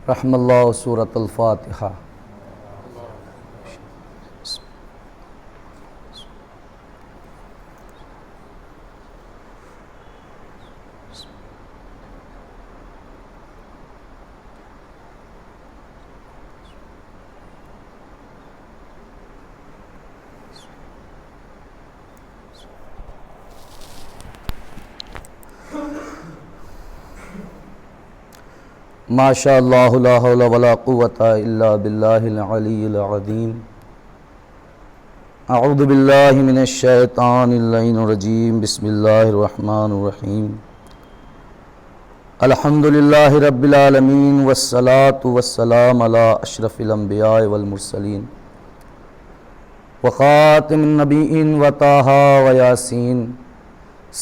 رحم اللہ سورۃ الفاتحہ۔ ما شاء اللہ لا حول ولا قوة الا باللہ العلی العظیم۔ اعوذ باللہ من الشیطان اللعین الرجیم، بسم اللہ الرحمن الرحیم۔ الحمد للہ رب العالمین والصلاة والسلام علی اشرف الانبیاء والمرسلین وخاتم النبیین وطٰہٰ ویاسین،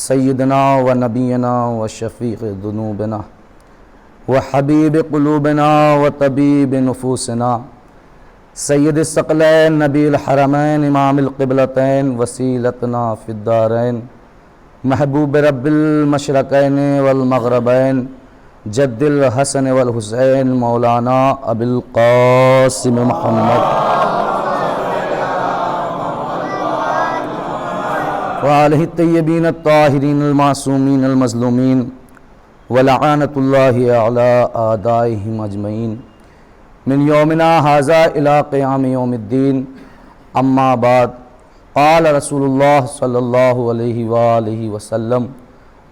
سیدنا و نبینا و شفیع ذنوبنا وحبیب قلوبنا وطبیب نفوسنا، سید الثقلین نبی الحرمین امام القبلتین وسیلتنا فی الدارین، محبوب رب المشرقین والمغربین، جد الحسن والحسین مولانا ابی القاسم محمد وآلہ الطیبین الطاہرین المعصومین المظلومین، ولعنت اللہ علی اعدائہم اجمعین، من یومنا ھذا الی قیام یوم الدین۔ اما بعد، قال رسول اللہ صلی اللہ علیہ وآلہ وسلم،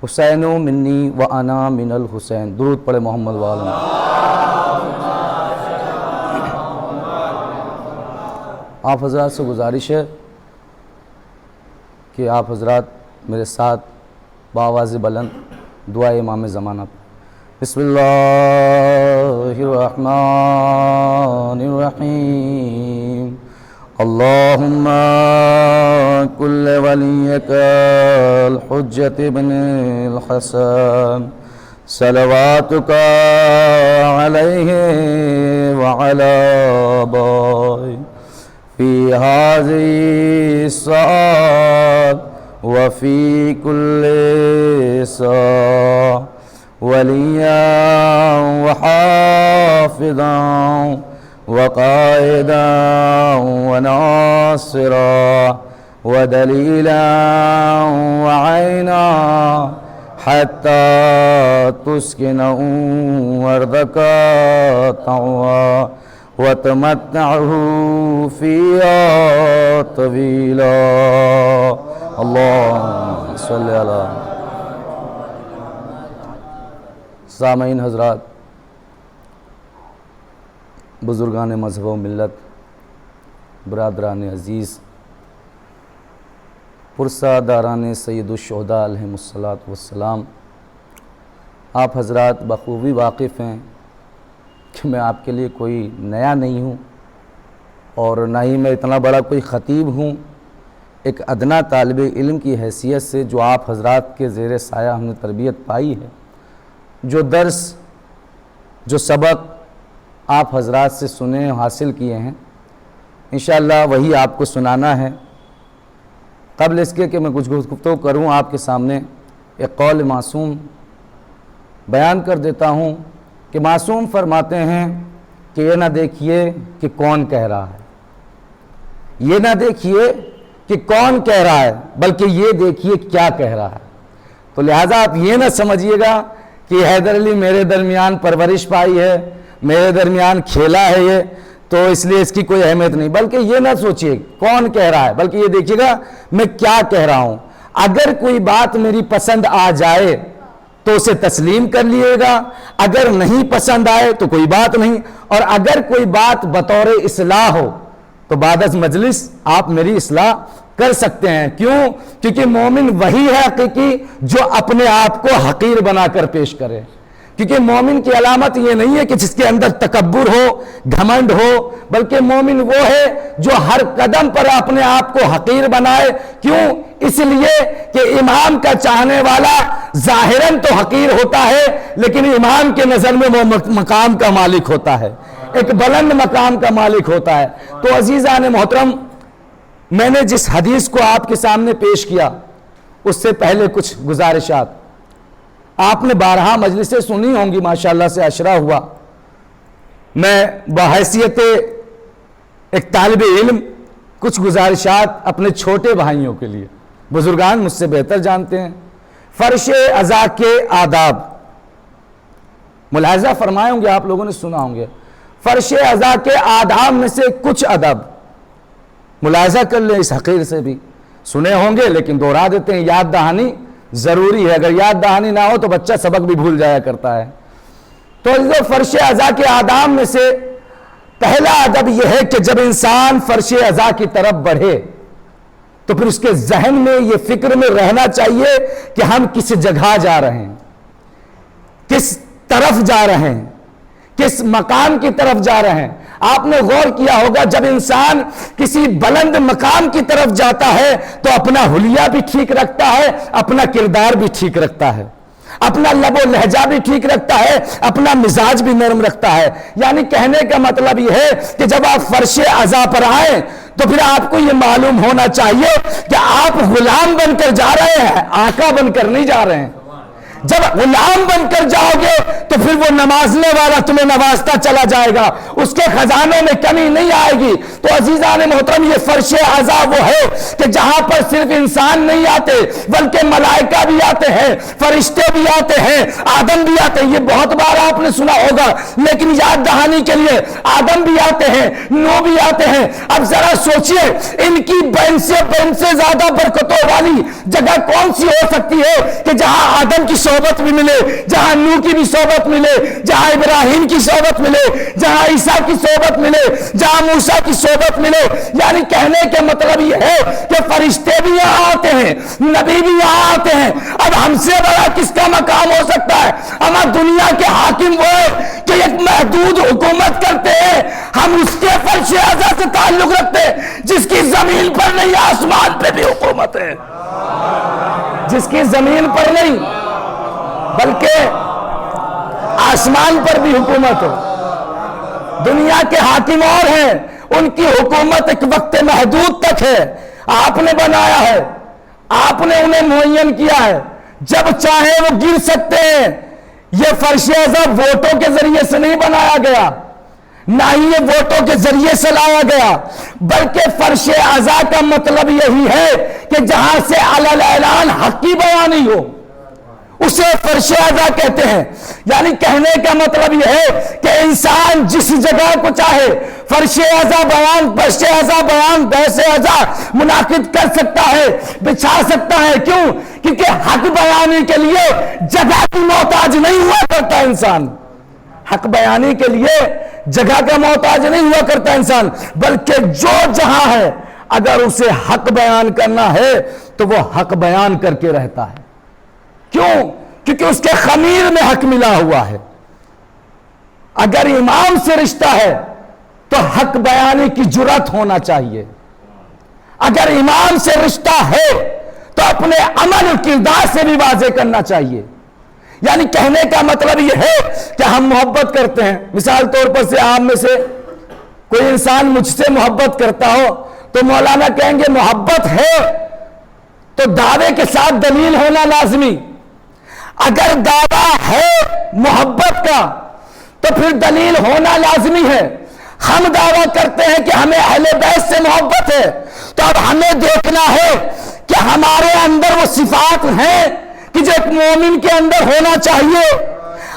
حسین منی وانا من الحسین۔ درود پڑھے محمد وآلہ۔ آپ حضرات سے گزارش ہے کہ آپ حضرات میرے ساتھ بآواز بلند دعائے امام زمانہ۔ بسم اللہ الرحمن الرحیم۔ اللہم کل ولیک الحجۃ بن الحسن، صلواتک علیہ وعلی آبائہ فی ہذہ الساعۃ وفی کل ساعة ولیاً وحافظاً وقائداً وناصراً ودلیلاً وعینا حتی تسکنہ أرضک طوعا وتمتعہ فیہا طویلا۔ اللہم صلی علی۔ سامعین حضرات، بزرگان مذہب و ملت، برادران عزیز، پرساداران سید الشہداء علیہم الصلاۃ والسلام، آپ حضرات بخوبی واقف ہیں کہ میں آپ کے لیے کوئی نیا نہیں ہوں، اور نہ ہی میں اتنا بڑا کوئی خطیب ہوں۔ ایک ادنا طالب علم کی حیثیت سے جو آپ حضرات کے زیر سایہ ہم نے تربیت پائی ہے، جو درس جو سبق آپ حضرات سے سنے حاصل کیے ہیں، انشاءاللہ وہی آپ کو سنانا ہے۔ قبل اس کے کہ میں کچھ گفتگو کروں، آپ کے سامنے ایک قول معصوم بیان کر دیتا ہوں کہ معصوم فرماتے ہیں کہ یہ نہ دیکھیے کہ کون کہہ رہا ہے، یہ نہ دیکھیے کہ کون کہہ رہا ہے، بلکہ یہ دیکھیے کیا کہہ رہا ہے۔ تو لہٰذا آپ یہ نہ سمجھیے گا کہ حیدر علی میرے درمیان پرورش پائی ہے، میرے درمیان کھیلا ہے یہ، تو اس لیے اس کی کوئی اہمیت نہیں، بلکہ یہ نہ سوچیے کون کہہ رہا ہے، بلکہ یہ دیکھیے گا میں کیا کہہ رہا ہوں۔ اگر کوئی بات میری پسند آ جائے تو اسے تسلیم کر لیے گا، اگر نہیں پسند آئے تو کوئی بات نہیں، اور اگر کوئی بات بطور اصلاح ہو تو بعد از مجلس آپ میری اصلاح کر سکتے ہیں۔ کیوں؟ کیونکہ مومن وہی ہے حقیقی جو اپنے آپ کو حقیر بنا کر پیش کرے، کیونکہ مومن کی علامت یہ نہیں ہے کہ جس کے اندر تکبر ہو، گھمنڈ ہو، بلکہ مومن وہ ہے جو ہر قدم پر اپنے آپ کو حقیر بنائے۔ کیوں؟ اس لیے کہ امام کا چاہنے والا ظاہراً تو حقیر ہوتا ہے، لیکن امام کے نظر میں وہ مقام کا مالک ہوتا ہے، ایک بلند مقام کا مالک ہوتا ہے۔ تو عزیزان محترم، میں نے جس حدیث کو آپ کے سامنے پیش کیا اس سے پہلے کچھ گزارشات آپ نے بارہا مجلسیں سنی ہوں گی، ماشاءاللہ سے اشرا ہوا میں بحیثیت ایک طالب علم کچھ گزارشات اپنے چھوٹے بھائیوں کے لیے، بزرگان مجھ سے بہتر جانتے ہیں فرش عزا کے آداب۔ ملاحظہ فرمائے ہوں گے، آپ لوگوں نے سنا ہوں گے، فرش عزا کے آداب میں سے کچھ ادب ملاحظہ کر لیں، اس حقیر سے بھی سنے ہوں گے لیکن دوہرا دیتے ہیں، یاد دہانی ضروری ہے، اگر یاد دہانی نہ ہو تو بچہ سبق بھی بھول جایا کرتا ہے۔ تو فرش عزا کے آداب میں سے پہلا ادب یہ ہے کہ جب انسان فرش عزا کی طرف بڑھے تو پھر اس کے ذہن میں یہ فکر میں رہنا چاہیے کہ ہم کس جگہ جا رہے ہیں، کس طرف جا رہے ہیں، کس مقام کی طرف جا رہے ہیں۔ آپ نے غور کیا ہوگا جب انسان کسی بلند مقام کی طرف جاتا ہے تو اپنا حلیہ بھی ٹھیک رکھتا ہے، اپنا کردار بھی ٹھیک رکھتا ہے، اپنا لب و لہجہ بھی ٹھیک رکھتا ہے، اپنا مزاج بھی نرم رکھتا ہے۔ یعنی کہنے کا مطلب یہ ہے کہ جب آپ فرش عزا پر آئیں تو پھر آپ کو یہ معلوم ہونا چاہیے کہ آپ غلام بن کر جا رہے ہیں، آقا بن کر نہیں جا رہے ہیں۔ جب غلام بن کر جاؤ گے تو پھر وہ نوازنے والا تمہیں نوازتا چلا جائے گا، اس کے خزانوں میں کمی نہیں آئے گی۔ تو عزیزان محترم، یہ فرش عزا وہ ہے کہ جہاں پر صرف انسان نہیں آتے بلکہ ملائکہ بھی آتے ہیں، فرشتے بھی آتے ہیں، آدم بھی آتے ہیں۔ یہ بہت بار آپ نے سنا ہوگا لیکن یاد دہانی کے لیے آدم بھی آتے ہیں، نوح بھی آتے ہیں۔ اب ذرا سوچئے ان کی بین سے زیادہ برکتوں والی جگہ کون سی ہو سکتی ہے کہ جہاں آدم کی صحبت بھی ملے، جہاں نوح کی بھی صحبت ملے، جہاں ابراہیم کی صحبت ملے، جہاں عیسیٰ کی صحبت ملے، جہاں موسیٰ کی صحبت ملے۔ یعنی کہنے کا مطلب یہ ہے کہ فرشتے بھی یہاں آتے ہیں، نبی بھی یہاں آتے ہیں۔ اب ہم سے بڑا کس کا مقام ہو سکتا ہے؟ ہمارا دنیا کے حاکم وہ ہے کہ ایک محدود حکومت کرتے ہیں، ہم اس کے فرش عزا سے تعلق رکھتے ہیں جس کی زمین پر نہیں، آسمان پہ بھی حکومت ہے، جس کی زمین پر نہیں بلکہ آسمان پر بھی حکومت ہے۔ دنیا کے حاکم اور ہیں، ان کی حکومت ایک وقت محدود تک ہے، آپ نے بنایا ہے، آپ نے انہیں معین کیا ہے، جب چاہیں وہ گر سکتے ہیں۔ یہ فرش عزا ووٹوں کے ذریعے سے نہیں بنایا گیا، نہ ہی یہ ووٹوں کے ذریعے سے لایا گیا، بلکہ فرش عزا کا مطلب یہی ہے کہ جہاں سے علی الاعلان حق کی بیانی ہو اسے فرش عزا کہتے ہیں۔ یعنی کہنے کا مطلب یہ ہے کہ انسان جس جگہ کو چاہے فرش عزا بیان بحث عزا منعقد کر سکتا ہے، بچھا سکتا ہے۔ کیوں؟ کیونکہ حق بیانی کے لیے جگہ کی محتاج نہیں ہوا کرتا انسان، حق بیانی کے لیے جگہ کا محتاج نہیں ہوا کرتا انسان، بلکہ جو جہاں ہے اگر اسے حق بیان کرنا ہے تو وہ حق بیان کر کے رہتا ہے۔ کیوں؟ کیونکہ اس کے خمیر میں حق ملا ہوا ہے۔ اگر امام سے رشتہ ہے تو حق بیانی کی جرات ہونا چاہیے، اگر امام سے رشتہ ہے تو اپنے عمل و کردار سے بھی واضح کرنا چاہیے۔ یعنی کہنے کا مطلب یہ ہے کہ ہم محبت کرتے ہیں، مثال طور پر سے آپ میں سے کوئی انسان مجھ سے محبت کرتا ہو تو مولانا کہیں گے محبت ہے تو دعوے کے ساتھ دلیل ہونا لازمی۔ اگر دعویٰ ہے محبت کا تو پھر دلیل ہونا لازمی ہے۔ ہم دعویٰ کرتے ہیں کہ ہمیں اہل بیت سے محبت ہے تو اب ہمیں دیکھنا ہے کہ ہمارے اندر وہ صفات ہیں کہ جو ایک مومن کے اندر ہونا چاہیے،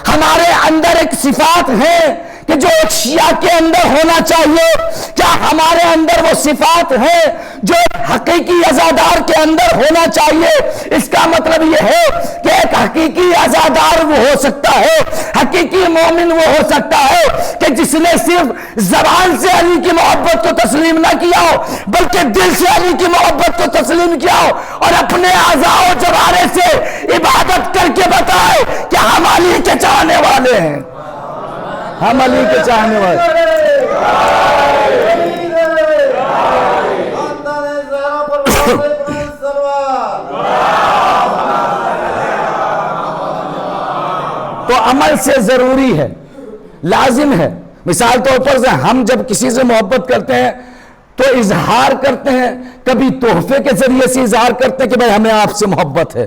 ہمارے اندر ایک صفات ہیں کہ جو ایک شیعہ کے اندر ہونا چاہیے۔ کیا ہمارے اندر وہ صفات ہیں جو ایک حقیقی عزادار کے اندر ہونا چاہیے؟ اس کا مطلب یہ ہے کہ ایک حقیقی عزادار وہ ہو سکتا ہے، حقیقی مومن وہ ہو سکتا ہے کہ جس نے صرف زبان سے علی کی محبت کو تسلیم نہ کیا ہو بلکہ دل سے علی کی محبت کو تسلیم کیا ہو اور اپنے اعضاء و جوارح سے عبادت کر کے بتائے کہ ہم علی کے چاہنے والے ہیں، ہم علی کے چاہنے والے۔ تو عمل سے ضروری ہے، لازم ہے۔ مثال طور پر سے ہم جب کسی سے محبت کرتے ہیں تو اظہار کرتے ہیں، کبھی تحفے کے ذریعے سے اظہار کرتے ہیں کہ بھائی ہمیں آپ سے محبت ہے،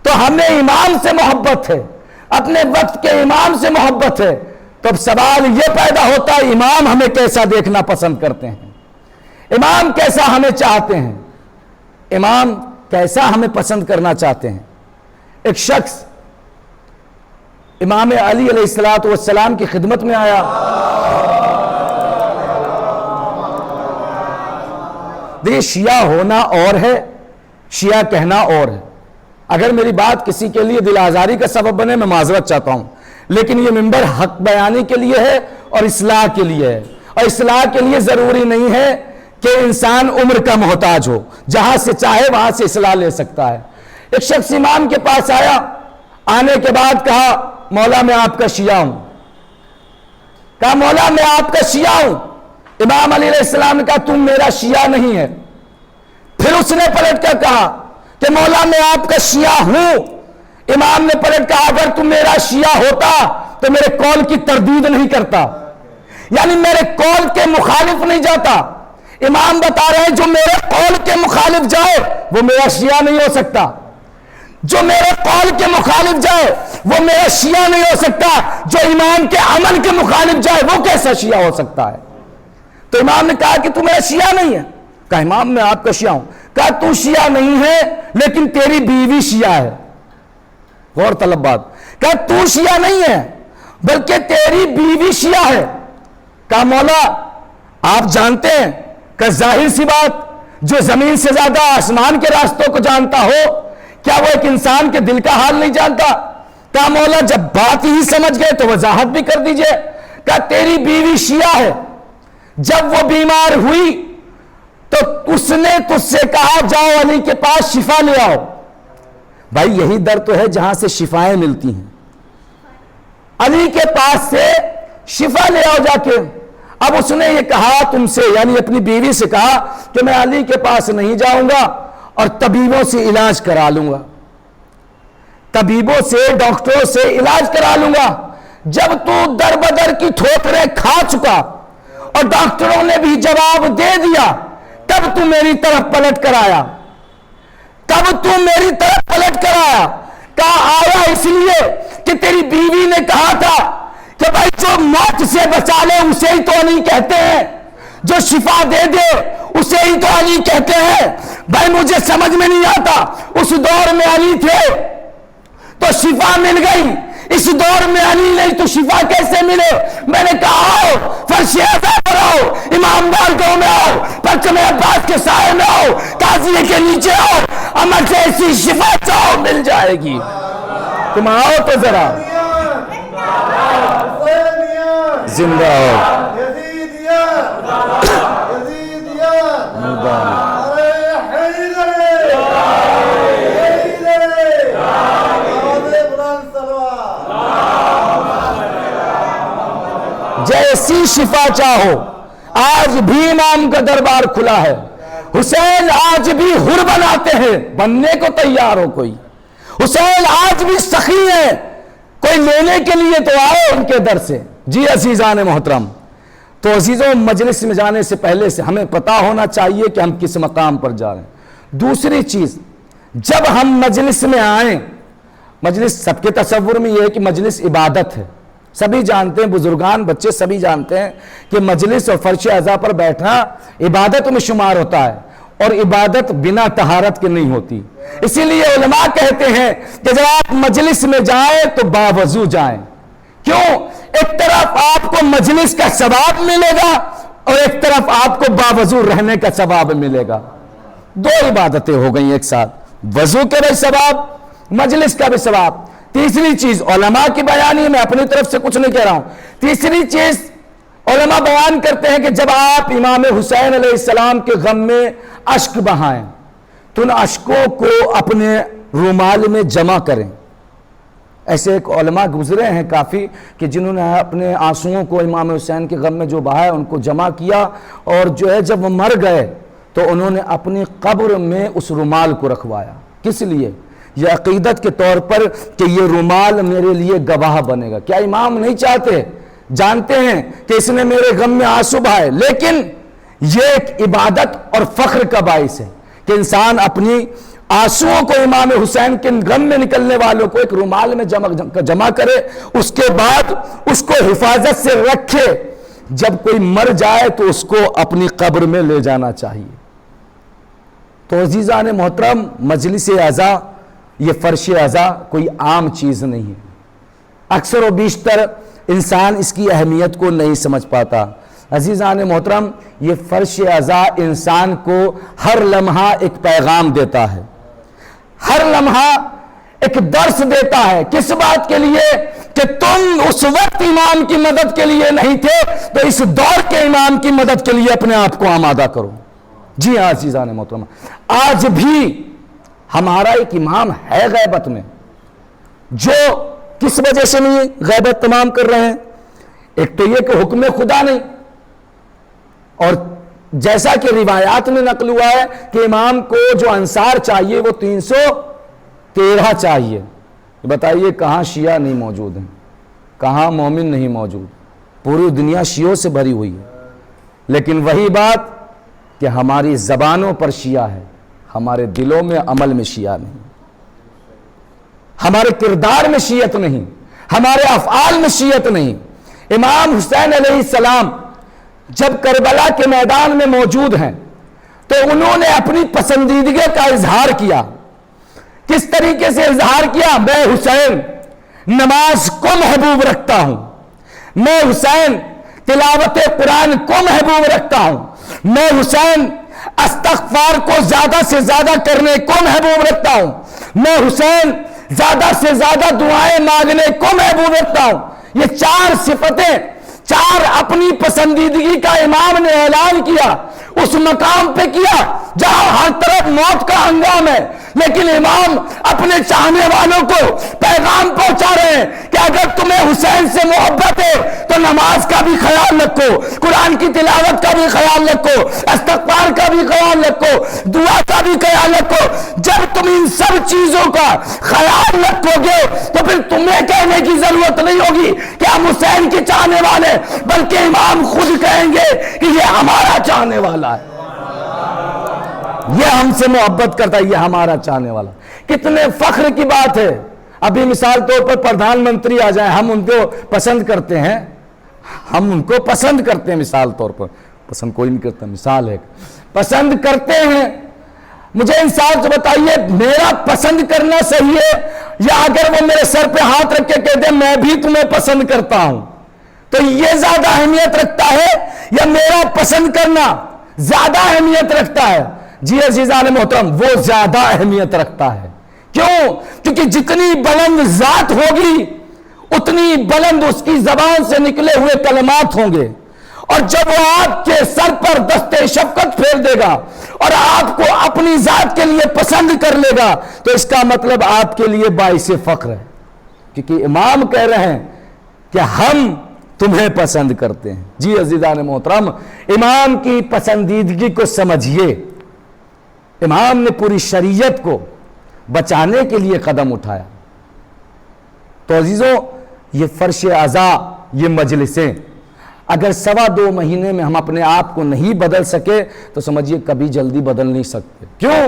تو ہمیں امام سے محبت ہے، اپنے وقت کے امام سے محبت ہے، تو تو اب سوال یہ پیدا ہوتا ہے امام ہمیں کیسا دیکھنا پسند کرتے ہیں، امام کیسا ہمیں چاہتے ہیں، امام کیسا ہمیں پسند کرنا چاہتے ہیں۔ ایک شخص امام علی علیہ السلام کی خدمت میں آیا، دیکھیے شیعہ ہونا اور ہے، شیعہ کہنا اور ہے۔ اگر میری بات کسی کے لیے دل آزاری کا سبب بنے میں معذرت چاہتا ہوں، لیکن یہ منبر حق بیانی کے لیے ہے اور اصلاح کے لیے ہے، اور اصلاح کے لیے ضروری نہیں ہے کہ انسان عمر کا محتاج ہو، جہاں سے چاہے وہاں سے اصلاح لے سکتا ہے۔ ایک شخص امام کے پاس آیا، آنے کے بعد کہا مولا میں آپ کا شیعہ ہوں، کہا مولا میں آپ کا شیعہ ہوں۔ امام علی علیہ السلام نے کہا تم میرا شیعہ نہیں ہے۔ پھر اس نے پلٹ کر کہا کہ مولا میں آپ کا شیعہ ہوں۔ امام نے پلٹ کہا اگر تم میرا شیعہ ہوتا تو میرے قول کی تردید نہیں کرتا، یعنی میرے قول کے مخالف نہیں جاتا۔ امام بتا رہے ہیں جو میرے قول کے مخالف جائے وہ میرا شیعہ نہیں ہو سکتا، جو میرے قول کے مخالف جائے وہ میرا شیعہ نہیں ہو سکتا، جو امام کے عمل کے مخالف جائے وہ کیسا شیعہ ہو سکتا ہے؟ تو امام نے کہا کہ تو میرا شیعہ نہیں ہے۔ کہا امام میں آپ کا شیعہ ہوں۔ کہا تو شیعہ نہیں ہے لیکن تیری بیوی شیعہ ہے، غور طلب بات۔ کہا تو شیعہ نہیں ہے بلکہ تیری بیوی شیعہ ہے۔ کہا مولا آپ جانتے ہیں کہ ظاہر سی بات جو زمین سے زیادہ آسمان کے راستوں کو جانتا ہو، کیا وہ ایک انسان کے دل کا حال نہیں جانتا؟ کہا مولا جب بات ہی سمجھ گئے تو وضاحت بھی کر دیجئے۔ کہا تیری بیوی شیعہ ہے، جب وہ بیمار ہوئی تو اس نے تجھ سے کہا جاؤ علی کے پاس شفا لے آؤ۔ بھائی یہی در تو ہے جہاں سے شفائیں ملتی ہیں، علی کے پاس سے شفا لے آؤ جا کے۔ اب اس نے یہ کہا تم سے، یعنی اپنی بیوی سے کہا کہ میں علی کے پاس نہیں جاؤں گا اور طبیبوں سے علاج کرا لوں گا، طبیبوں سے ڈاکٹروں سے علاج کرا لوں گا۔ جب تو در بدر کی ٹھوکریں کھا چکا اور ڈاکٹروں نے بھی جواب دے دیا تب تو میری طرف پلٹ کر آیا، تب تو میری طرف پلٹ کر آیا۔ کہا آیا اس لیے کہ تیری بیوی نے کہا تھا کہ بھائی جو موت سے بچا لے اسے ہی تو علی کہتے ہیں، جو شفا دے دے اسے ہی تو علی کہتے ہیں۔ بھائی مجھے سمجھ میں نہیں آتا، اس دور میں علی تھے تو شفا مل گئی، اس دور میں علی نہیں تو شفا کیسے ملے؟ میں نے کہا آؤ فرش اعظم پر آؤ، امام بارگاہ میں آؤ، پرچم عباس کے سائے میں آؤ، قاضی کے نیچے آؤ، عمل سے ایسی شفا چاہو مل جائے گی۔ تم آؤ تو ذرا زندہ ہو جیسی شفا چاہو۔ آج بھی امام کا دربار کھلا ہے، حسین آج بھی حر بناتے ہیں، بننے کو تیار ہو کوئی، حسین آج بھی سخی ہے، کوئی لینے کے لیے تو آئے ان کے در سے۔ جی عزیزان محترم، تو عزیزوں مجلس میں جانے سے پہلے سے ہمیں پتا ہونا چاہیے کہ ہم کس مقام پر جا رہے ہیں۔ دوسری چیز، جب ہم مجلس میں آئیں، مجلس سب کے تصور میں یہ ہے کہ مجلس عبادت ہے، سبھی جانتے ہیں، بزرگان بچے سبھی جانتے ہیں کہ مجلس اور فرش اعضاء پر بیٹھنا عبادت میں شمار ہوتا ہے، اور عبادت بنا طہارت کے نہیں ہوتی۔ اسی لیے علماء کہتے ہیں کہ جب آپ مجلس میں جائیں تو باوضو جائیں۔ کیوں؟ ایک طرف آپ کو مجلس کا ثواب ملے گا اور ایک طرف آپ کو باوضو رہنے کا ثواب ملے گا۔ دو عبادتیں ہو گئیں ایک ساتھ، وضو کے بھی ثواب، مجلس کا بھی ثواب۔ تیسری چیز علماء کی بیانی، میں اپنی طرف سے کچھ نہیں کہہ رہا ہوں، تیسری چیز علماء بیان کرتے ہیں کہ جب آپ امام حسین علیہ السلام کے غم میں اشک بہائیں تو ان اشکوں کو اپنے رومال میں جمع کریں۔ ایسے ایک علماء گزرے ہیں کافی کہ جنہوں نے اپنے آنسوؤں کو امام حسین کے غم میں جو بہایا ان کو جمع کیا، اور جو ہے جب وہ مر گئے تو انہوں نے اپنی قبر میں اس رومال کو رکھوایا۔ کس لیے؟ یہ عقیدت کے طور پر کہ یہ رومال میرے لیے گواہ بنے گا۔ کیا امام نہیں چاہتے؟ جانتے ہیں کہ اس نے میرے غم میں آنسو بہائے، لیکن یہ ایک عبادت اور فخر کا باعث ہے کہ انسان اپنی آنسوؤں کو امام حسین کے غم میں نکلنے والوں کو ایک رومال میں جمع کرے، اس کے بعد اس کو حفاظت سے رکھے، جب کوئی مر جائے تو اس کو اپنی قبر میں لے جانا چاہیے۔ تو عزیزان محترم، مجلس عزا، یہ فرش عزا کوئی عام چیز نہیں ہے۔ اکثر و بیشتر انسان اس کی اہمیت کو نہیں سمجھ پاتا۔ عزیزان محترم، یہ فرش عزا انسان کو ہر لمحہ ایک پیغام دیتا ہے، ہر لمحہ ایک درس دیتا ہے۔ کس بات کے لیے؟ کہ تم اس وقت امام کی مدد کے لیے نہیں تھے، تو اس دور کے امام کی مدد کے لیے اپنے آپ کو آمادہ کرو۔ جی ہاں عزیزان محترم، آج بھی ہمارا ایک امام ہے غیبت میں، جو کس وجہ سے نہیں غیبت تمام کر رہے ہیں؟ ایک تو یہ کہ حکم خدا نہیں، اور جیسا کہ روایات میں نقل ہوا ہے کہ امام کو جو انصار چاہیے وہ 313 چاہیے۔ بتائیے کہاں شیعہ نہیں موجود ہیں، کہاں مومن نہیں موجود؟ پوری دنیا شیعوں سے بھری ہوئی ہے، لیکن وہی بات کہ ہماری زبانوں پر شیعہ ہے، ہمارے دلوں میں عمل میں شیعہ نہیں، ہمارے کردار میں شیعت نہیں، ہمارے افعال میں شیعت نہیں۔ امام حسین علیہ السلام جب کربلا کے میدان میں موجود ہیں تو انہوں نے اپنی پسندیدگی کا اظہار کیا۔ کس طریقے سے اظہار کیا؟ میں حسین نماز کو محبوب رکھتا ہوں، میں حسین تلاوت قرآن کو محبوب رکھتا ہوں، میں حسین استغفار کو زیادہ سے زیادہ کرنے کو محبوب رکھتا ہوں، میں حسین زیادہ سے زیادہ دعائیں مانگنے کو محبوب رکھتا ہوں۔ یہ 4 صفتیں، 4 اپنی پسندیدگی کا امام نے اعلان کیا، اس مقام پہ کیا جہاں ہر طرف موت کا ہنگام ہے، لیکن امام اپنے چاہنے والوں کو پیغام پہنچا رہے ہیں کہ اگر تمہیں حسین سے محبت ہے تو نماز کا بھی خیال رکھو، قرآن کی تلاوت کا بھی خیال رکھو، استغفار کا بھی خیال رکھو، دعا کا بھی خیال رکھو۔ جب تم ان سب چیزوں کا خیال رکھو گے تو پھر تمہیں کہنے کی ضرورت نہیں ہوگی کہ ہم حسین کے چاہنے والے، بلکہ امام خود کہیں گے کہ یہ ہمارا چاہنے والا ہے، یہ ہم سے محبت کرتا ہے، یہ ہمارا چاہنے والا۔ کتنے فخر کی بات ہے۔ ابھی مثال طور پر پردھان منتری آ جائیں، ہم ان کو پسند کرتے ہیں، ہم ان کو پسند کرتے ہیں، مثال طور پر، پسند کوئی نہیں کرتا، مثال ہے، پسند کرتے ہیں۔ مجھے انصاف سے بتائیے، میرا پسند کرنا صحیح ہے یا اگر وہ میرے سر پہ ہاتھ رکھ کے کہتے ہیں میں بھی تمہیں پسند کرتا ہوں، تو یہ زیادہ اہمیت رکھتا ہے یا میرا پسند کرنا زیادہ اہمیت رکھتا ہے؟ جی عزیزان محترم، وہ زیادہ اہمیت رکھتا ہے۔ کیوں؟ کیونکہ جتنی بلند ذات ہوگی اتنی بلند اس کی زبان سے نکلے ہوئے کلمات ہوں گے، اور جب وہ آپ کے سر پر دستے شفقت پھیر دے گا اور آپ کو اپنی ذات کے لیے پسند کر لے گا تو اس کا مطلب آپ کے لیے باعث فخر ہے، کیونکہ امام کہہ رہے ہیں کہ ہم تمہیں پسند کرتے ہیں۔ جی عزیزان محترم، امام کی پسندیدگی کو سمجھیے۔ امام نے پوری شریعت کو بچانے کے لیے قدم اٹھایا۔ تو عزیزوں، یہ فرش عزا، یہ مجلسیں اگر 2.25 مہینے میں ہم اپنے آپ کو نہیں بدل سکے تو سمجھیے کبھی جلدی بدل نہیں سکتے۔ کیوں؟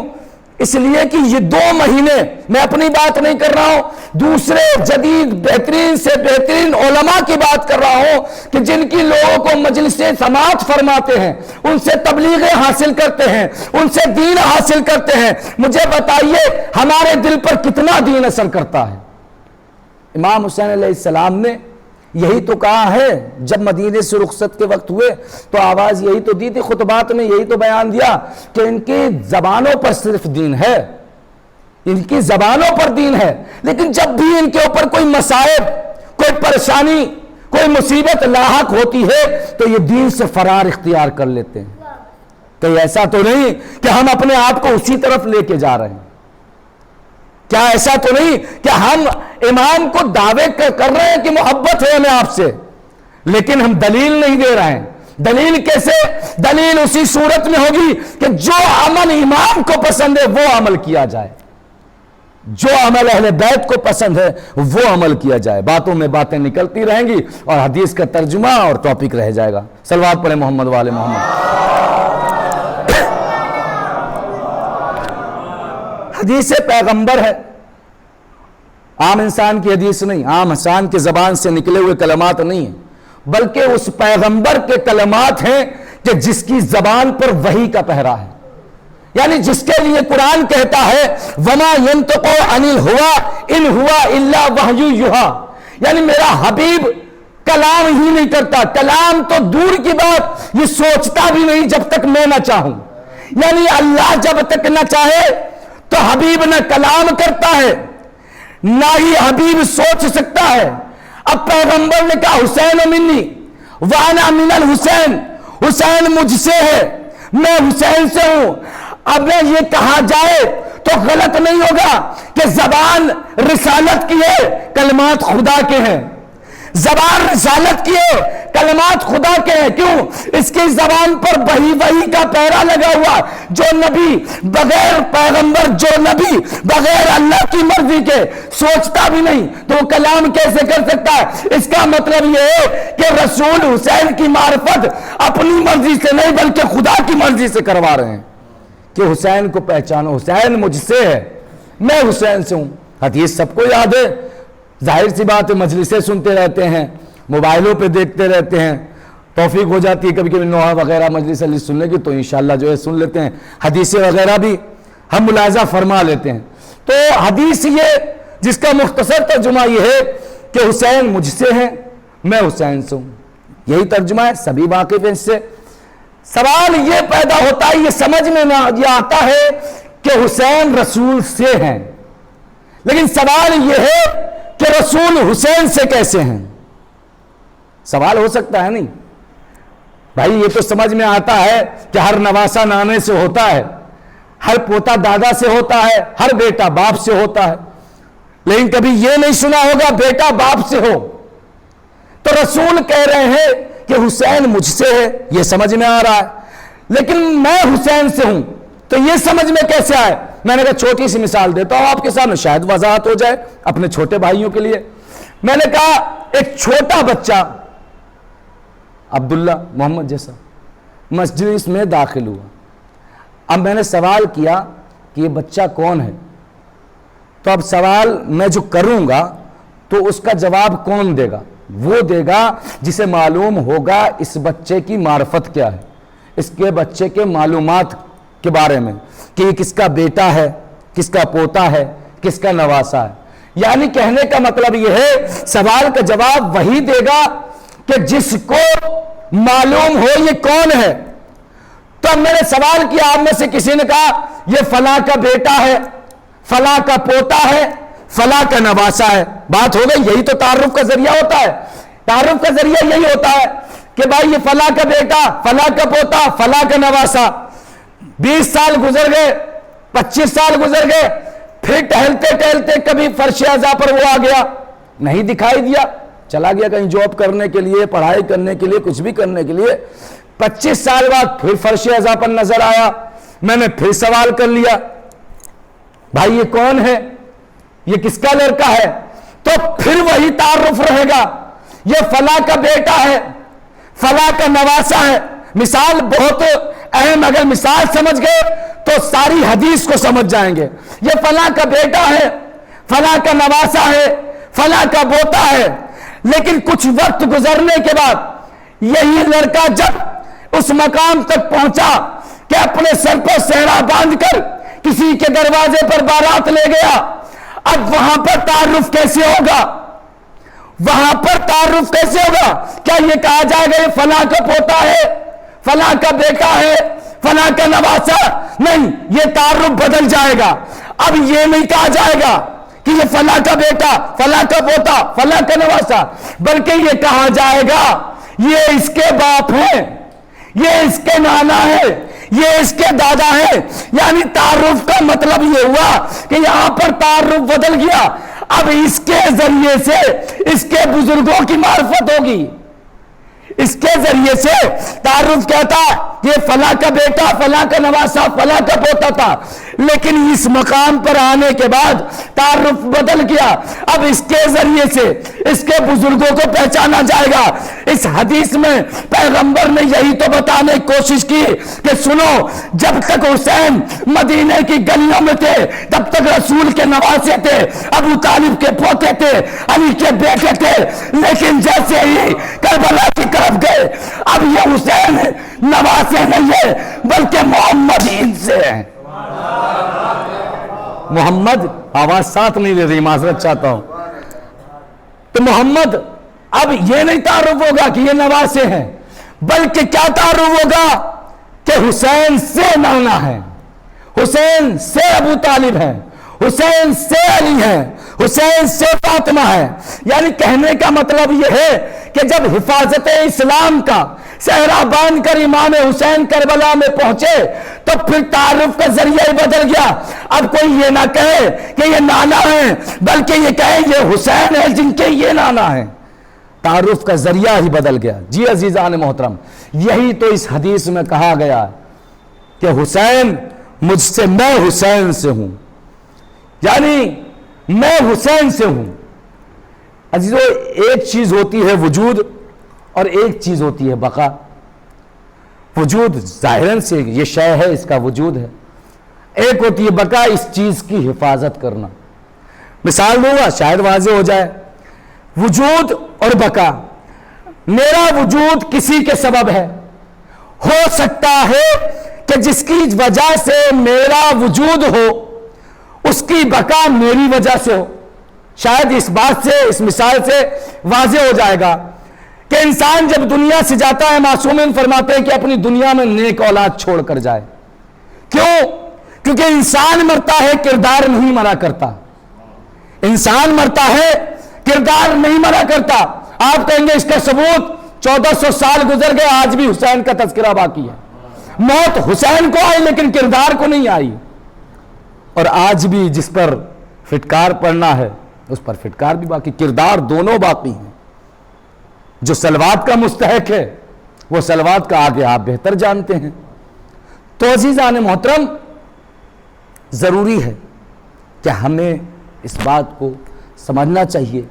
اس لیے کہ یہ 2 مہینے، میں اپنی بات نہیں کر رہا ہوں، دوسرے جدید بہترین سے بہترین علماء کی بات کر رہا ہوں کہ جن کی لوگوں کو مجلسیں سماعت فرماتے ہیں، ان سے تبلیغیں حاصل کرتے ہیں، ان سے دین حاصل کرتے ہیں۔ مجھے بتائیے ہمارے دل پر کتنا دین اثر کرتا ہے؟ امام حسین علیہ السلام نے یہی تو کہا ہے، جب مدینے سے رخصت کے وقت ہوئے تو آواز یہی تو دی تھی، خطبات میں یہی تو بیان دیا کہ ان کی زبانوں پر صرف دین ہے، ان کی زبانوں پر دین ہے، لیکن جب بھی ان کے اوپر کوئی مصائب، کوئی پریشانی، کوئی مصیبت لاحق ہوتی ہے تو یہ دین سے فرار اختیار کر لیتے ہیں۔ تو ایسا تو نہیں کہ ہم اپنے آپ کو اسی طرف لے کے جا رہے ہیں؟ کیا ایسا تو نہیں کہ ہم امام کو دعوے کر رہے ہیں کہ محبت ہے ہمیں آپ سے، لیکن ہم دلیل نہیں دے رہے ہیں؟ دلیل کیسے؟ دلیل اسی صورت میں ہوگی کہ جو عمل امام کو پسند ہے وہ عمل کیا جائے، جو عمل اہل بیت کو پسند ہے وہ عمل کیا جائے۔ باتوں میں باتیں نکلتی رہیں گی اور حدیث کا ترجمہ اور ٹاپک رہ جائے گا۔ صلوات پڑھیں محمد والے محمد۔ حدیث پیغمبر ہے، عام انسان کی حدیث نہیں، عام انسان کی زبان سے نکلے ہوئے کلمات نہیں ہیں، بلکہ اس پیغمبر کے کلمات ہیں کہ جس کی زبان پر وحی کا پہرا ہے، یعنی جس کے لیے قرآن کہتا ہے وَمَا يَنْطِقُ عَنِ الْهَوَىٰ إِنْ هُوَ إِلَّا وَحْيٌ يُوحَىٰ، یعنی میرا حبیب کلام ہی نہیں کرتا، کلام تو دور کی بات، یہ سوچتا بھی نہیں جب تک میں نہ چاہوں، یعنی اللہ جب تک نہ چاہے تو حبیب نہ کلام کرتا ہے نہ ہی حبیب سوچ سکتا ہے۔ اب پیغمبر نے کہا حسین منی وانا من الحسین، حسین مجھ سے ہے، میں حسین سے ہوں۔ اب یہ کہا جائے تو غلط نہیں ہوگا کہ زبان رسالت کی ہے، کلمات خدا کے ہیں، زبان رسالت کی ہے، کلمات خدا کے ہیں، کیوں؟ اس کی زبان پر وحی کا پہرا لگا ہوا، جو نبی بغیر پیغمبر، جو نبی بغیر اللہ کی مرضی کے سوچتا بھی نہیں تو وہ کلام کیسے کر سکتا ہے؟ اس کا مطلب یہ ہے کہ رسول حسین کی معرفت اپنی مرضی سے نہیں بلکہ خدا کی مرضی سے کروا رہے ہیں کہ حسین کو پہچانو، حسین مجھ سے ہے، میں حسین سے ہوں۔ حدیث سب کو یاد ہے، ظاہر سی بات ہے، مجلسیں سنتے رہتے ہیں، موبائلوں پہ دیکھتے رہتے ہیں، توفیق ہو جاتی ہے کبھی کبھی نوحہ وغیرہ مجلس علی سننے کی تو انشاءاللہ جو ہے سن لیتے ہیں، حدیثیں وغیرہ بھی ہم ملاحظہ فرما لیتے ہیں۔ تو حدیث یہ جس کا مختصر ترجمہ یہ ہے کہ حسین مجھ سے ہے، میں حسین سے ہوں، یہی ترجمہ ہے، سبھی واقف ہیں اس سے۔ سوال یہ پیدا ہوتا ہے، یہ سمجھ میں یہ آتا ہے کہ حسین رسول سے ہیں، لیکن سوال یہ ہے کہ رسول حسین سے کیسے ہیں؟ سوال ہو سکتا ہے نہیں بھائی، یہ تو سمجھ میں آتا ہے کہ ہر نواسا نانے سے ہوتا ہے، ہر پوتا دادا سے ہوتا ہے، ہر بیٹا باپ سے ہوتا ہے، لیکن کبھی یہ نہیں سنا ہوگا بیٹا باپ سے ہو۔ تو رسول کہہ رہے ہیں کہ حسین مجھ سے ہے، یہ سمجھ میں آ رہا ہے، لیکن میں حسین سے ہوں تو یہ سمجھ میں کیسے آئے؟ میں نے کہا چھوٹی سی مثال دیتا ہوں آپ کے سامنے، شاید وضاحت ہو جائے اپنے چھوٹے بھائیوں کے لیے۔ میں نے کہا ایک چھوٹا بچہ عبداللہ محمد جیسا مسجد میں داخل ہوا، اب میں نے سوال کیا کہ یہ بچہ کون ہے، تو اب سوال میں جو کروں گا تو اس کا جواب کون دے گا؟ وہ دے گا جسے معلوم ہوگا اس بچے کی معرفت کیا ہے، اس کے بچے کے معلومات کے بارے میں کہ یہ کس کا بیٹا ہے، کس کا پوتا ہے، کس کا نواسا ہے۔ یعنی کہنے کا مطلب یہ ہے سوال کا جواب وہی دے گا کہ جس کو معلوم ہو یہ کون ہے۔ تو اب میں نے سوال کیا، آپ میں سے کسی نے کہا یہ فلاں کا بیٹا ہے، فلاں کا پوتا ہے، فلاں کا نواسا ہے، بات ہو گئی۔ یہی تو تعارف کا ذریعہ ہوتا ہے، تعارف کا ذریعہ یہی ہوتا ہے کہ بھائی یہ فلاں کا بیٹا، فلاں کا پوتا، فلاں کا نواسا۔ 20 سال گزر گئے، 25 سال گزر گئے، پھر ٹہلتے ٹہلتے کبھی فرش اعضاء پر وہ آ گیا، نہیں دکھائی دیا، چلا گیا کہیں جاب کرنے کے لیے، پڑھائی کرنے کے لیے، کچھ بھی کرنے کے لیے۔ 25 سال بعد پھر فرش اعضاء پر نظر آیا، میں نے پھر سوال کر لیا بھائی یہ کون ہے، یہ کس کا لڑکا ہے؟ تو پھر وہی تعارف رہے گا، یہ فلاں کا بیٹا ہے، فلاں کا نواسا ہے۔ مثال بہت اہم، اگر مثال سمجھ گئے تو ساری حدیث کو سمجھ جائیں گے۔ یہ فلاں کا بیٹا ہے، فلاں کا نواسا ہے، فلاں کا پوتا ہے، لیکن کچھ وقت گزرنے کے بعد یہی لڑکا جب اس مقام تک پہنچا کہ اپنے سر پر سہرا باندھ کر کسی کے دروازے پر بارات لے گیا، اب وہاں پر تعارف کیسے ہوگا؟ وہاں پر تعارف کیسے ہوگا؟ کیا یہ کہا جائے گا یہ فلاں کا پوتا ہے، فلاں کا بیٹا ہے، فلاں کا نواسا؟ نہیں، یہ تعارف بدل جائے گا۔ اب یہ نہیں کہا جائے گا کہ یہ فلاں کا بیٹا، فلاں کا پوتا، فلاں کا نواسا، بلکہ یہ کہا جائے گا یہ اس کے باپ ہیں، یہ اس کے نانا ہے، یہ اس کے دادا ہے۔ یعنی تعارف کا مطلب یہ ہوا کہ یہاں پر تعارف بدل گیا، اب اس کے ذریعے سے اس کے بزرگوں کی معرفت ہوگی، اس کے ذریعے سے تعارف کہتا کہ یہ فلاں کا بیٹا، فلاں کا نواسا، فلاں کا پوتا تھا، لیکن اس مقام پر آنے کے بعد تعارف بدل گیا۔ اب اس کے ذریعے سے اس کے بزرگوں کو پہچانا جائے گا۔ اس حدیث میں پیغمبر نے یہی تو بتانے کی کوشش کی کہ سنو، جب تک حسین مدینے کی گلیوں میں تھے تب تک رسول کے نواسے تھے، ابو طالب کے پوتے تھے، علی کے بیٹے تھے، لیکن جیسے ہی کربلا کی طرف گئے اب یہ حسین نواسے نہیں ہے بلکہ محمد ان سے ہیں۔ محمد، آواز ساتھ نہیں دے رہی، معذرت چاہتا ہوں، تو محمد اب یہ نہیں تعارف ہوگا کہ یہ نواسے ہیں، بلکہ کیا تعارف ہوگا کہ حسین سے نانا ہے، حسین سے ابو طالب ہے، حسین سے علی ہے، حسین سے فاطمہ ہے۔ یعنی کہنے کا مطلب یہ ہے کہ جب حفاظت اسلام کا صحرا باندھ کر امام حسین کربلا میں پہنچے تو پھر تعارف کا ذریعہ ہی بدل گیا۔ اب کوئی یہ نہ کہے کہ یہ نانا ہے، بلکہ یہ کہے یہ حسین ہے جن کے یہ نانا ہے، تعارف کا ذریعہ ہی بدل گیا۔ جی عزیزان محترم، یہی تو اس حدیث میں کہا گیا کہ حسین مجھ سے، میں حسین سے ہوں، یعنی میں حسین سے ہوں۔ عزیزو، ایک چیز ہوتی ہے وجود اور ایک چیز ہوتی ہے بقا۔ وجود ظاہراً سے یہ شے ہے، اس کا وجود ہے، ایک ہوتی ہے بقا، اس چیز کی حفاظت کرنا۔ مثال دوں گا شاید واضح ہو جائے۔ وجود اور بقا، میرا وجود کسی کے سبب ہے، ہو سکتا ہے کہ جس کی وجہ سے میرا وجود ہو اس کی بقا میری وجہ سے ہو۔ شاید اس بات سے، اس مثال سے واضح ہو جائے گا کہ انسان جب دنیا سے جاتا ہے، معصومین فرماتے ہیں کہ اپنی دنیا میں نیک اولاد چھوڑ کر جائے۔ کیوں؟ کیونکہ انسان مرتا ہے، کردار نہیں مرا کرتا۔ انسان مرتا ہے، کردار نہیں مرا کرتا۔ آپ کہیں گے اس کا ثبوت 1400 سال گزر گئے، آج بھی حسین کا تذکرہ باقی ہے۔ موت حسین کو آئی لیکن کردار کو نہیں آئی، اور آج بھی جس پر فٹکار پڑنا ہے اس پر فٹکار بھی باقی، کردار دونوں باقی ہیں۔ جو سلوات کا مستحق ہے وہ سلوات کا آگے آپ بہتر جانتے ہیں۔ تو عزیزان محترم، ضروری ہے کہ ہمیں اس بات کو سمجھنا چاہیے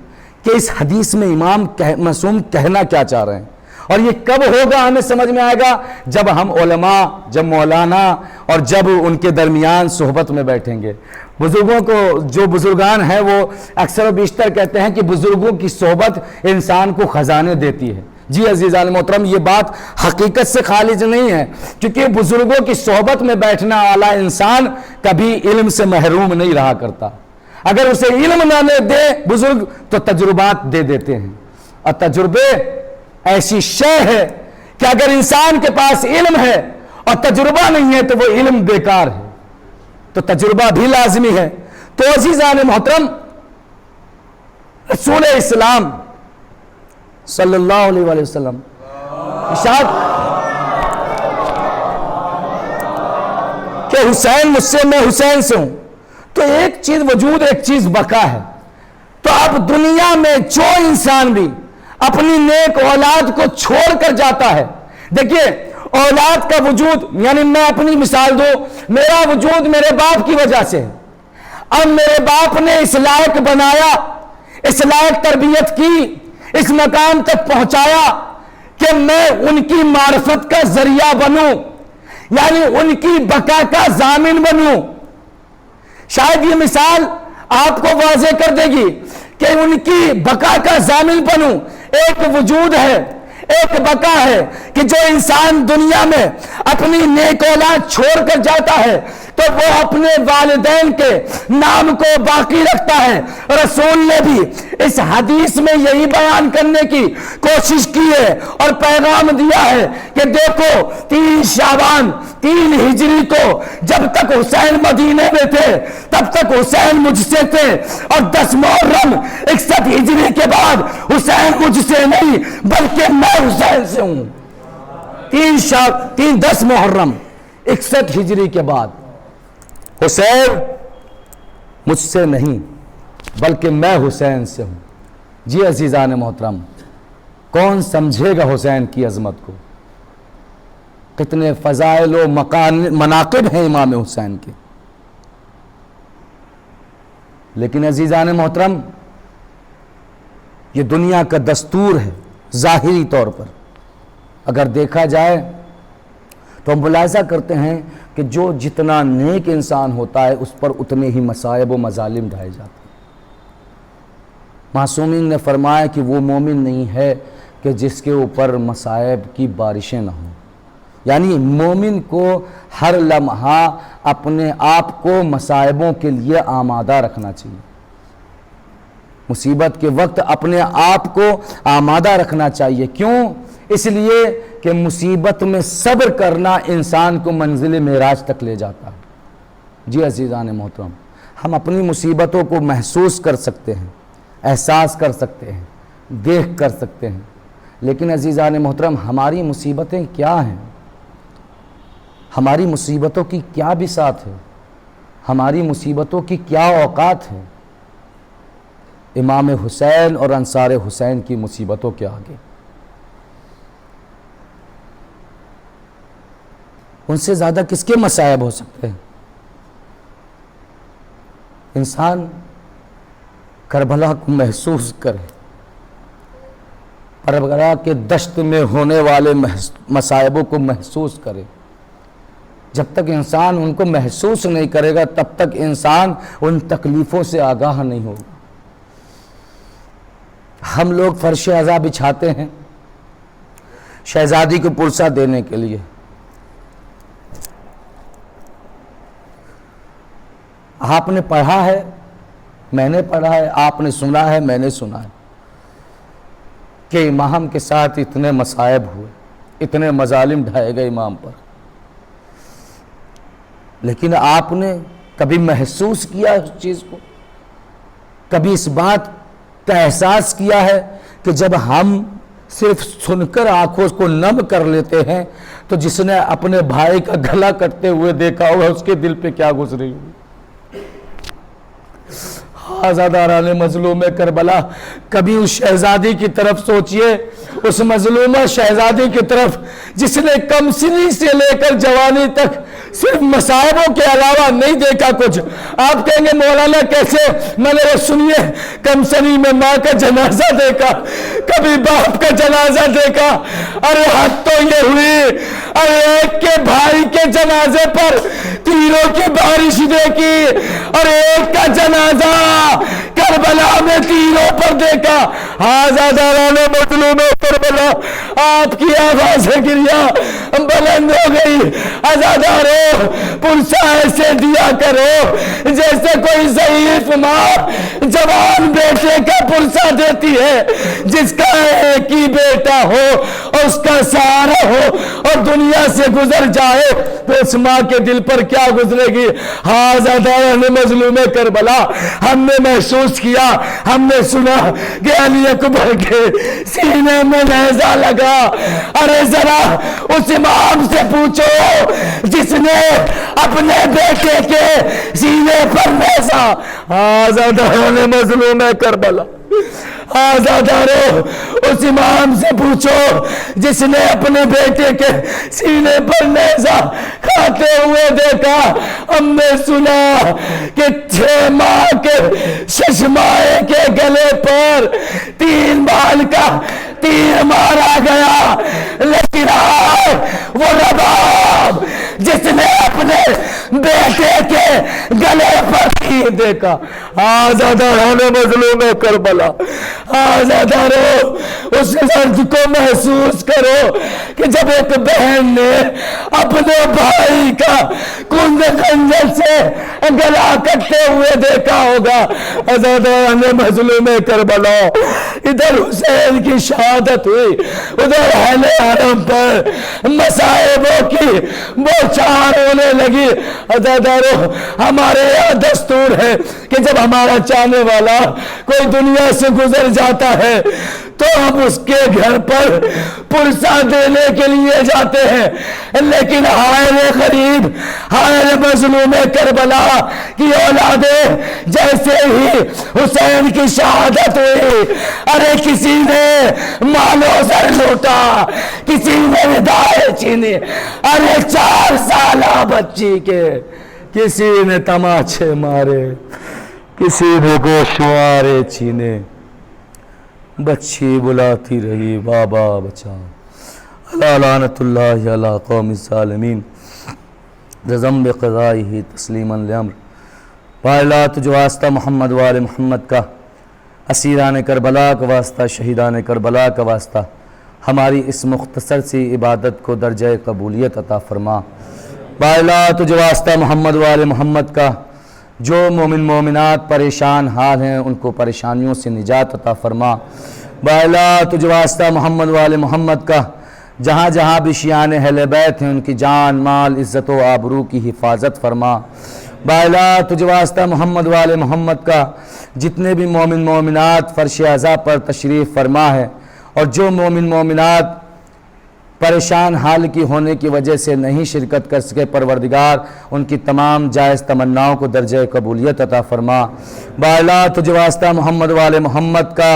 کہ اس حدیث میں امام معصوم کہنا کیا چاہ رہے ہیں، اور یہ کب ہوگا ہمیں سمجھ میں آئے گا جب ہم علماء، جب مولانا اور جب ان کے درمیان صحبت میں بیٹھیں گے۔ بزرگوں کو، جو بزرگان ہیں وہ اکثر و بیشتر کہتے ہیں کہ بزرگوں کی صحبت انسان کو خزانے دیتی ہے۔ جی عزیزان محترم، یہ بات حقیقت سے خارج نہیں ہے، کیونکہ بزرگوں کی صحبت میں بیٹھنے والا انسان کبھی علم سے محروم نہیں رہا کرتا۔ اگر اسے علم نہ دے بزرگ تو تجربات دے دیتے ہیں، اور تجربے ایسی شے ہے کہ اگر انسان کے پاس علم ہے اور تجربہ نہیں ہے تو وہ علم بیکار ہے، تو تجربہ بھی لازمی ہے۔ تو عزیزان محترم، رسول اسلام صلی اللہ علیہ وآلہ وسلم ارشاد کہ حسین مجھ سے، میں حسین سے ہوں، تو ایک چیز وجود، ایک چیز بقا ہے۔ تو اب دنیا میں جو انسان بھی اپنی نیک اولاد کو چھوڑ کر جاتا ہے، دیکھیے اولاد کا وجود، یعنی میں اپنی مثال دوں، میرا وجود میرے باپ کی وجہ سے ہے۔ اب میرے باپ نے اس لائق بنایا، اس لائق تربیت کی، اس مقام تک پہنچایا کہ میں ان کی معرفت کا ذریعہ بنوں، یعنی ان کی بقا کا ضامن بنوں۔ شاید یہ مثال آپ کو واضح کر دے گی کہ ان کی بقا کا ضامن بنوں۔ ایک وجود ہے، ایک بقا ہے کہ جو انسان دنیا میں اپنی نیک اولاد چھوڑ کر جاتا ہے تو وہ اپنے والدین کے نام کو باقی رکھتا ہے۔ رسول نے بھی اس حدیث میں یہی بیان کرنے کی کوشش کی ہے اور پیغام دیا ہے کہ دیکھو 3 شعبان 3 ہجری کو جب تک حسین مدینے میں تھے تب تک حسین مجھ سے تھے، اور 10 محرم 61 ہجری کے بعد حسین مجھ سے نہیں بلکہ میں حسین سے ہوں۔ 10 محرم 61 ہجری کے بعد حسین مجھ سے نہیں بلکہ میں حسین سے ہوں۔ جی عزیزان محترم، کون سمجھے گا حسین کی عظمت کو؟ کتنے فضائل و مناقب ہیں امام حسین کے. لیکن عزیزان محترم، یہ دنیا کا دستور ہے. ظاہری طور پر اگر دیکھا جائے تو ہم ملاحظہ کرتے ہیں کہ جو جتنا نیک انسان ہوتا ہے اس پر اتنے ہی مصائب و مظالم ڈھائے جاتے ہیں. معصومین نے فرمایا کہ وہ مومن نہیں ہے کہ جس کے اوپر مصائب کی بارشیں نہ ہوں. یعنی مومن کو ہر لمحہ اپنے آپ کو مصائبوں کے لیے آمادہ رکھنا چاہیے. مصیبت کے وقت اپنے آپ کو آمادہ رکھنا چاہیے. کیوں؟ اس لیے کہ مصیبت میں صبر کرنا انسان کو منزل معراج تک لے جاتا ہے. جی عزیزان محترم، ہم اپنی مصیبتوں کو محسوس کر سکتے ہیں، احساس کر سکتے ہیں، دیکھ کر سکتے ہیں، لیکن عزیزان محترم ہماری مصیبتیں کیا ہیں؟ ہماری مصیبتوں کی کیا بساط ہے؟ ہماری مصیبتوں کی کیا اوقات ہے؟ امام حسین اور انصار حسین کی مصیبتوں کے آگے ان سے زیادہ کس کے مصائب ہو سکتے ہیں؟ انسان کربلا کو محسوس کرے، کربلا کے دشت میں ہونے والے مصائبوں کو محسوس کرے. جب تک انسان ان کو محسوس نہیں کرے گا تب تک انسان ان تکلیفوں سے آگاہ نہیں ہوگا. ہم لوگ فرش عزا بچھاتے ہیں شہزادی کو پرسہ دینے کے لیے. آپ نے پڑھا ہے، میں نے پڑھا ہے، آپ نے سنا ہے، میں نے سنا ہے کہ امام کے ساتھ اتنے مصائب ہوئے، اتنے مظالم ڈھائے گئے امام پر. لیکن آپ نے کبھی محسوس کیا اس چیز کو؟ کبھی اس بات کا احساس کیا ہے کہ جب ہم صرف سن کر آنکھوں کو نم کر لیتے ہیں تو جس نے اپنے بھائی کا گلا کٹتے ہوئے دیکھا ہوگا اس کے دل پہ کیا گزری ہوئی؟ آزاداران مظلوم کربلا، کبھی اس شہزادی کی طرف سوچئے، اس مظلومہ شہزادی کی طرف جس نے کم سنی سے لے کر جوانی تک صرف مصائبوں کے علاوہ نہیں دیکھا کچھ. آپ کہیں گے مولانا کیسے؟ میں نے سنیے، کم سنی میں ماں کا جنازہ دیکھا، کبھی باپ کا جنازہ دیکھا. ارے حد تو یہ ہوئی، ارے ایک کے بھائی کے جنازے پر تیروں کی بارش دیکھی اور ایک کا جنازہ کربلا میں تیروں پر دیکھا. آزاداران مظلوم کربلا، آپ کی آواز گریا بلند ہو گئی. آزادارو، پرسہ ایسے دیا کرو جیسے کوئی ضعیف ماں جوان بیٹے کا پرسہ دیتی ہے جس کا ایک ہی بیٹا ہو اور اس کا سہارا ہو اور دنیا سے گزر جائے تو اس ماں کے دل پر کیا گزرے گی. آزاداران مظلوم کربلا، ہم نے محسوس کیا، ہم نے سنا کہ علی اکبر کے سینے میں نیزہ لگا. ارے ذرا اس امام سے پوچھو جس نے اپنے بیٹے کے سینے پر نیزہ. آزاداران مظلوم کربلا، آزادارو، اس امام سے پوچھو جس نے اپنے بیٹے کے سینے پر نیزہ کھاتے ہوئے دیکھا. ہم نے سنا کہ 6 ماہ کے ششمائے کے گلے پر 3 بال کا تیر مارا گیا، لیکن وہ رباب جس نے اپنے بیٹے کے گلے پر تیر دیکھا. آزاداران مظلوم کربلا، آزادارو، اس درد کو محسوس کرو کہ جب ایک بہن نے اپنے بھائی کا کند خنجر سے گلا کٹتے ہوئے دیکھا ہوگا. آزاداران مظلوم کربلا، ادھر حسین کی شہادت ہوئی، ادھر اہل حرم پر مصائبوں کی بوچھار ہونے لگی. آزادارو، ہمارے یہاں دستور ہے کہ جب ہمارا چاہنے والا کوئی دنیا سے گزر جاتا ہے تو ہم اس کے گھر پر پرسہ دینے کے لیے جاتے ہیں. لیکن ہائے غریب، ہائے مظلوم کربلا کی اولادیں جیسے ہی حسین کی شہادت ہوئی، ارے کسی نے مال و زر لوٹا، کسی نے ردائیں چھینی، ارے 4 سالہ بچی کے کسی نے تماچے مارے، کسی نے گوشوارے چھینے، بچی بلاتی رہی بابا بچا، اللہ لعنت اللہ علی قوم الظالمین رضم بقضائہ تسلیما لامر۔ پائلا تجھ واسطہ محمد وآل محمد کا، اسیران کربلا کا واسطہ، شہیدان کربلا کا واسطہ، ہماری اس مختصر سی عبادت کو درجہ قبولیت عطا فرما۔ پائلا تجھ واسطہ محمد وآل محمد کا، جو مومن مومنات پریشان حال ہیں ان کو پریشانیوں سے نجات عطا فرما۔ پائلا تجھ واسطہ محمد وآل محمد کا، جہاں جہاں بھی شیعان اہل بیت ہیں ان کی جان مال عزت و آبرو کی حفاظت فرما۔ پائلا تجھ واسطہ محمد وآل محمد کا، جتنے بھی مومن مومنات فرش عزا پر تشریف فرما ہے اور جو مومن مومنات پریشان حال کی ہونے کی وجہ سے نہیں شرکت کر سکے، پروردگار ان کی تمام جائز تمناؤں کو درجہ قبولیت عطا فرما۔ پائلا تجھ واسطہ محمد وآل محمد کا،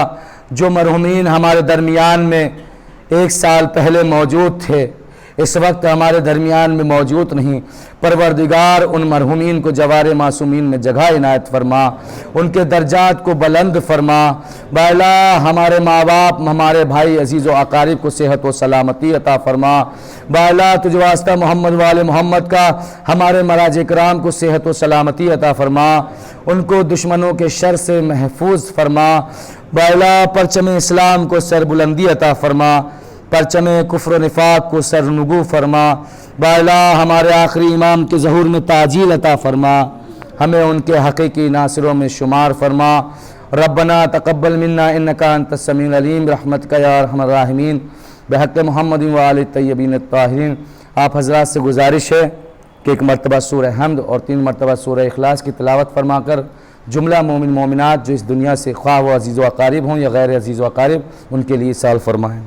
جو مرحومین ہمارے درمیان میں 1 سال پہلے موجود تھے، اس وقت ہمارے درمیان میں موجود نہیں، پروردگار ان مرحومین کو جوار معصومین میں جگہ عنایت فرما، ان کے درجات کو بلند فرما۔ پائلا ہمارے ماں باپ، ہمارے بھائی عزیز و اقارب کو صحت و سلامتی عطا فرما۔ پائلا تجھ واسطہ محمد وآل محمد کا، ہمارے مراج کرام کو صحت و سلامتی عطا فرما، ان کو دشمنوں کے شر سے محفوظ فرما۔ پائلا پرچم اسلام کو سر بلندی عطا فرما، پرچم کفر و نفاق کو سرنگو فرما۔ پائلا ہمارے آخری امام کے ظہور میں تعجیل عطا فرما، ہمیں ان کے حقیقی ناصروں میں شمار فرما۔ ربنا تقبل منا انکا انت السمیع العلیم برحمتک یا ارحم الراحمین بحق محمد و آل الطیبین الطاہرین۔ آپ حضرات سے گزارش ہے کہ 1 مرتبہ سورہ حمد اور 3 مرتبہ سورہ اخلاص کی تلاوت فرما کر جملہ مومن مومنات جو اس دنیا سے خواہ و عزیز و اقارب ہوں یا غیر عزیز و اقارب ان کے لیے سال فرمائیں۔